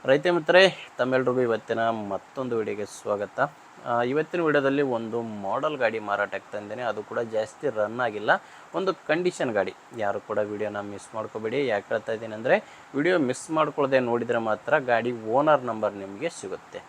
ರೈತ ಮಿತ್ರರೇ, ತಮ್ಮೆಲ್ಲರಿಗೂ ಇವತ್ತಿನ ಮತ್ತೊಂದು ವಿಡಿಯೋಗೆ ಸ್ವಾಗತ. ಇವತ್ತಿನ ವಿಡಿಯೋದಲ್ಲಿ ಒಂದು ಮಾಡೆಲ್ ಗಾಡಿ ಮಾರಾಟಕ್ಕೆ ತಂದೇನೆ. ಅದು ಕೂಡ ಜಾಸ್ತಿ ರನ್ ಆಗಿಲ್ಲ, ಒಂದು ಕಂಡೀಷನ್ ಗಾಡಿ. ಯಾರು ಕೂಡ ವಿಡಿಯೋನ ಮಿಸ್ ಮಾಡ್ಕೋಬೇಡಿ. ಯಾಕೆ ಹೇಳ್ತಾ ಇದ್ದೀನಿ ಅಂದರೆ, ವಿಡಿಯೋ ಮಿಸ್ ಮಾಡ್ಕೊಳ್ಳದೆ ನೋಡಿದರೆ ಮಾತ್ರ ಗಾಡಿ ಓನರ್ ನಂಬರ್ ನಿಮಗೆ ಸಿಗುತ್ತೆ.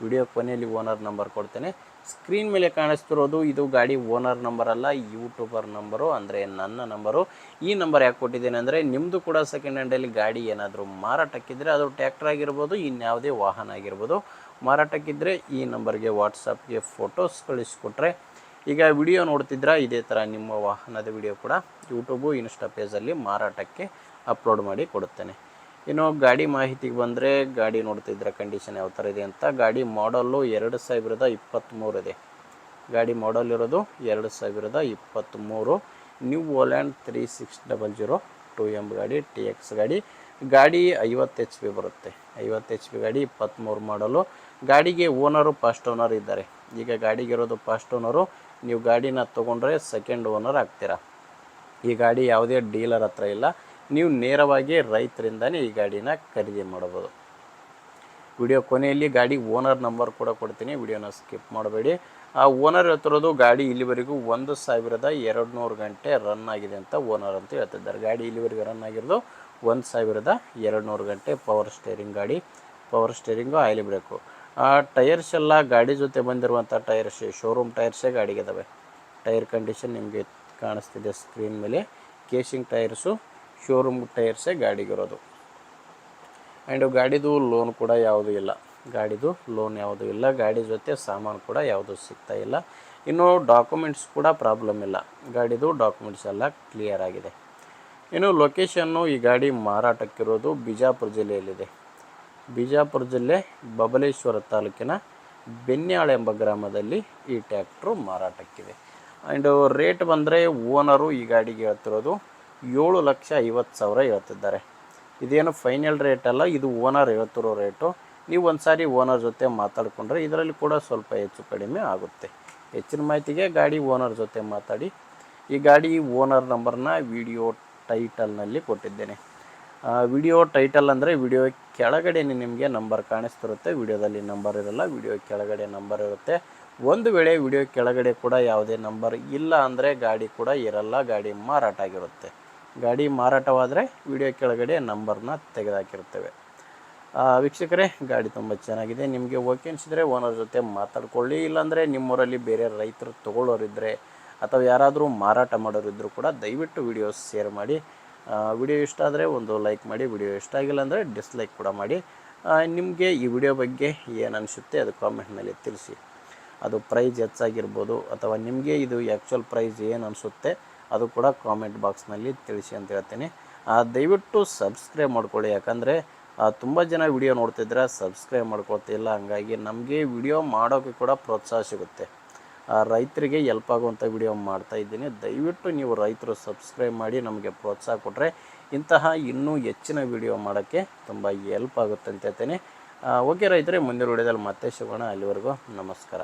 ವಿಡಿಯೋ ಕೊನೆಯಲ್ಲಿ ಓನರ್ ನಂಬರ್ ಕೊಡ್ತೇನೆ. ಸ್ಕ್ರೀನ್ ಮೇಲೆ ಕಾಣಿಸ್ತಿರೋದು ಇದು ಗಾಡಿ ಓನರ್ ನಂಬರ್ ಅಲ್ಲ, ಯೂಟ್ಯೂಬರ್ ನಂಬರು, ಅಂದರೆ ನನ್ನ ನಂಬರು. ಈ ನಂಬರ್ ಯಾಕೆ ಕೊಟ್ಟಿದ್ದೇನೆ ಅಂದರೆ, ನಿಮ್ಮದು ಕೂಡ ಸೆಕೆಂಡ್ ಹ್ಯಾಂಡಲ್ಲಿ ಗಾಡಿ ಏನಾದರೂ ಮಾರಾಟಕ್ಕಿದ್ದರೆ, ಅದು ಟ್ಯಾಕ್ಟರ್ ಆಗಿರ್ಬೋದು, ಇನ್ಯಾವುದೇ ವಾಹನ ಆಗಿರ್ಬೋದು, ಮಾರಾಟಕ್ಕಿದ್ದರೆ ಈ ನಂಬರ್ಗೆ ವಾಟ್ಸಪ್ಗೆ ಫೋಟೋಸ್ ಕಳಿಸ್ಕೊಟ್ರೆ, ಈಗ ವಿಡಿಯೋ ನೋಡ್ತಿದ್ರೆ ಇದೇ ಥರ ನಿಮ್ಮ ವಾಹನದ ವಿಡಿಯೋ ಕೂಡ ಯೂಟ್ಯೂಬು ಇನ್ಸ್ಟಾ ಪೇಜಲ್ಲಿ ಮಾರಾಟಕ್ಕೆ ಅಪ್ಲೋಡ್ ಮಾಡಿ ಕೊಡುತ್ತೇನೆ. ಇನ್ನು ಗಾಡಿ ಮಾಹಿತಿಗೆ ಬಂದರೆ, ಗಾಡಿ ನೋಡ್ತಿದ್ರೆ ಕಂಡೀಷನ್ ಯಾವ ಥರ ಇದೆ ಅಂತ. ಗಾಡಿ ಮಾಡಲ್ಲು 2023 ಇದೆ. ಗಾಡಿ ಮಾಡಲ್ ಇರೋದು 2023 ನ್ಯೂ ಓಲ್ಯಾಂಡ್ 3600 2M ಗಾಡಿ, TX ಗಾಡಿ. ಗಾಡಿ 50 HP ಬರುತ್ತೆ. 50 HP ಗಾಡಿ, 23 ಮಾಡಲು. ಗಾಡಿಗೆ ಓನರು ಫಸ್ಟ್ ಓನರ್ ಇದ್ದಾರೆ. ಈಗ ಗಾಡಿಗೆ ಇರೋದು ಫಸ್ಟ್ ಓನರು. ನೀವು ಗಾಡಿನ ತೊಗೊಂಡ್ರೆ ಸೆಕೆಂಡ್ ಓನರ್ ಆಗ್ತೀರಾ. ಈ ಗಾಡಿ ಯಾವುದೇ ಡೀಲರ್ ಹತ್ರ ಇಲ್ಲ, ನೀವು ನೇರವಾಗಿ ರೈತರಿಂದನೇ ಈ ಗಾಡಿನ ಖರೀದಿ ಮಾಡಬಹುದು. ವಿಡಿಯೋ ಕೊನೆಯಲ್ಲಿ ಗಾಡಿ ಓನರ್ ನಂಬರ್ ಕೂಡ ಕೊಡ್ತೀನಿ, ವಿಡಿಯೋನ ಸ್ಕಿಪ್ ಮಾಡಬೇಡಿ. ಆ ಓನರ್ ಹೇಳ್ತಿರೋದು ಗಾಡಿ ಇಲ್ಲಿವರೆಗೂ 1200 ಗಂಟೆ ರನ್ ಆಗಿದೆ ಅಂತ ಓನರ್ ಅಂತ ಹೇಳ್ತಿದ್ದಾರೆ. ಗಾಡಿ ಇಲ್ಲಿವರೆಗೂ ರನ್ ಆಗಿರೋದು 1200 ಗಂಟೆ. ಪವರ್ ಸ್ಟೇರಿಂಗ್ ಗಾಡಿ, power steering, oil break. Tyres ಎಲ್ಲ ಗಾಡಿ ಜೊತೆ ಬಂದಿರುವಂಥ ಟೈರ್ಸ್, ಶೋರೂಮ್ ಟೈರ್ಸೇ ಗಾಡಿಗೆ ಇದ್ದಾವೆ. ಟೈರ್ ಕಂಡೀಷನ್ ನಿಮಗೆ ಕಾಣಿಸ್ತಿದೆ ಸ್ಕ್ರೀನ್ ಮೇಲೆ. ಕೇಸಿಂಗ್ ಟೈರ್ಸು, ಶೋರೂಮ್ ಟೈರ್ಸೇ ಗಾಡಿಗಿರೋದು. ಆ್ಯಂಡ್ ಗಾಡಿದು ಲೋನ್ ಕೂಡ ಯಾವುದೂ ಇಲ್ಲ. ಗಾಡಿದು ಲೋನ್ ಯಾವುದೂ ಇಲ್ಲ. ಗಾಡಿ ಜೊತೆ ಸಾಮಾನು ಕೂಡ ಯಾವುದೂ ಸಿಗ್ತಾ ಇಲ್ಲ. ಇನ್ನು ಡಾಕ್ಯುಮೆಂಟ್ಸ್ ಕೂಡ ಪ್ರಾಬ್ಲಮ್ ಇಲ್ಲ. ಗಾಡಿದು ಡಾಕ್ಯುಮೆಂಟ್ಸ್ ಎಲ್ಲ ಕ್ಲಿಯರ್ ಆಗಿದೆ. ಇನ್ನು ಲೊಕೇಶನ್ನು, ಈ ಗಾಡಿ ಮಾರಾಟಕ್ಕಿರೋದು ಬಿಜಾಪುರ ಜಿಲ್ಲೆಯಲ್ಲಿದೆ. ಬಿಜಾಪುರ ಜಿಲ್ಲೆ ಬಬಲೇಶ್ವರ ತಾಲೂಕಿನ ಬೆನ್ಯಾಳ್ ಎಂಬ ಗ್ರಾಮದಲ್ಲಿ ಈ ಟ್ಯಾಕ್ಟ್ರು ಮಾರಾಟಕ್ಕಿದೆ. ಆ್ಯಂಡ್ ರೇಟ್ ಬಂದರೆ, ಓನರು ಈ ಗಾಡಿಗೆ ಹೇಳ್ತಿರೋದು 7,50,000 ಹೇಳ್ತಿದ್ದಾರೆ. ಇದೇನು ಫೈನಲ್ ರೇಟ್ ಅಲ್ಲ, ಇದು ಓನರ್ ಹೇಳ್ತಿರೋ ರೇಟು. ನೀವು ಒಂದು ಸಾರಿ ಓನರ್ ಜೊತೆ ಮಾತಾಡಿಕೊಂಡ್ರೆ ಇದರಲ್ಲಿ ಕೂಡ ಸ್ವಲ್ಪ ಹೆಚ್ಚು ಕಡಿಮೆ ಆಗುತ್ತೆ. ಹೆಚ್ಚಿನ ಮಾಹಿತಿಗೆ ಗಾಡಿ ಓನರ್ ಜೊತೆ ಮಾತಾಡಿ. ಈ ಗಾಡಿ ಓನರ್ ನಂಬರ್ನ ವಿಡಿಯೋ ಟೈಟಲ್ನಲ್ಲಿ ಕೊಟ್ಟಿದ್ದೇನೆ. ವಿಡಿಯೋ ಟೈಟಲ್ ಅಂದರೆ ವಿಡಿಯೋ ಕೆಳಗಡೆ ನಿಮಗೆ ನಂಬರ್ ಕಾಣಿಸ್ತಿರುತ್ತೆ. ವಿಡಿಯೋದಲ್ಲಿ ನಂಬರ್ ಇರಲ್ಲ, ವಿಡಿಯೋ ಕೆಳಗಡೆ ನಂಬರ್ ಇರುತ್ತೆ. ಒಂದು ವೇಳೆ ವಿಡಿಯೋ ಕೆಳಗಡೆ ಕೂಡ ಯಾವುದೇ ನಂಬರ್ ಇಲ್ಲ ಅಂದರೆ ಗಾಡಿ ಕೂಡ ಇರಲ್ಲ, ಗಾಡಿ ಮಾರಾಟ ಆಗಿರುತ್ತೆ. ಗಾಡಿ ಮಾರಾಟವಾದರೆ ವಿಡಿಯೋ ಕೆಳಗಡೆ ನಂಬರ್ನ ತೆಗೆದುಹಾಕಿರ್ತೇವೆ. ವೀಕ್ಷಕರೇ, ಗಾಡಿ ತುಂಬ ಚೆನ್ನಾಗಿದೆ. ನಿಮಗೆ ಓಕೆ ಅನಿಸಿದರೆ ಓನರ್ ಜೊತೆ ಮಾತಾಡ್ಕೊಳ್ಳಿ. ಇಲ್ಲಾಂದರೆ ನಿಮ್ಮೂರಲ್ಲಿ ಬೇರೆ ರೈತರು ತೊಗೊಳ್ಳೋರಿದ್ದರೆ ಅಥವಾ ಯಾರಾದರೂ ಮಾರಾಟ ಮಾಡೋರಿದ್ದರೂ ಕೂಡ ದಯವಿಟ್ಟು ವಿಡಿಯೋ ಶೇರ್ ಮಾಡಿ. ವಿಡಿಯೋ ಇಷ್ಟ ಆದರೆ ಒಂದು ಲೈಕ್ ಮಾಡಿ. ವಿಡಿಯೋ ಇಷ್ಟ ಆಗಿಲ್ಲ ಅಂದರೆ ಡಿಸ್ಲೈಕ್ ಕೂಡ ಮಾಡಿ. ನಿಮಗೆ ಈ ವಿಡಿಯೋ ಬಗ್ಗೆ ಏನು ಅನಿಸುತ್ತೆ ಅದು ಕಾಮೆಂಟ್ನಲ್ಲಿ ತಿಳಿಸಿ. ಅದು ಪ್ರೈಸ್ ಹೆಚ್ಚಾಗಿರ್ಬೋದು ಅಥವಾ ನಿಮಗೆ ಇದು ಆ್ಯಕ್ಚುಯಲ್ ಪ್ರೈಸ್ ಏನು ಅನಿಸುತ್ತೆ ಅದು ಕೂಡ ಕಾಮೆಂಟ್ ಬಾಕ್ಸ್ನಲ್ಲಿ ತಿಳಿಸಿ ಅಂತ ಹೇಳ್ತೀನಿ. ದಯವಿಟ್ಟು ಸಬ್ಸ್ಕ್ರೈಬ್ ಮಾಡ್ಕೊಳ್ಳಿ. ಯಾಕಂದರೆ ತುಂಬ ಜನ ವಿಡಿಯೋ ನೋಡ್ತಿದ್ರೆ ಸಬ್ಸ್ಕ್ರೈಬ್ ಮಾಡ್ಕೊಳ್ತಿಲ್ಲ. ಹಂಗಾಗಿ ನಮಗೆ ವಿಡಿಯೋ ಮಾಡೋಕ್ಕೆ ಕೂಡ ಪ್ರೋತ್ಸಾಹ ಸಿಗುತ್ತೆ. ರೈತರಿಗೆ ಹೆಲ್ಪ್ ಆಗುವಂಥ ವಿಡಿಯೋ ಮಾಡ್ತಾಯಿದ್ದೀನಿ. ದಯವಿಟ್ಟು ನೀವು ರೈತರು ಸಬ್ಸ್ಕ್ರೈಬ್ ಮಾಡಿ ನಮಗೆ ಪ್ರೋತ್ಸಾಹ ಕೊಟ್ಟರೆ ಇಂತಹ ಇನ್ನೂ ಹೆಚ್ಚಿನ ವಿಡಿಯೋ ಮಾಡೋಕ್ಕೆ ತುಂಬ ಹೆಲ್ಪ್ ಆಗುತ್ತೆ ಅಂತ ಹೇಳ್ತೇನೆ. ಓಕೆ ರೈತರೇ, ಮುಂದಿನ ವಿಡಿಯೋದಲ್ಲಿ ಮತ್ತೆ ಸಿಗೋಣ. ಅಲ್ಲಿವರೆಗೂ ನಮಸ್ಕಾರ.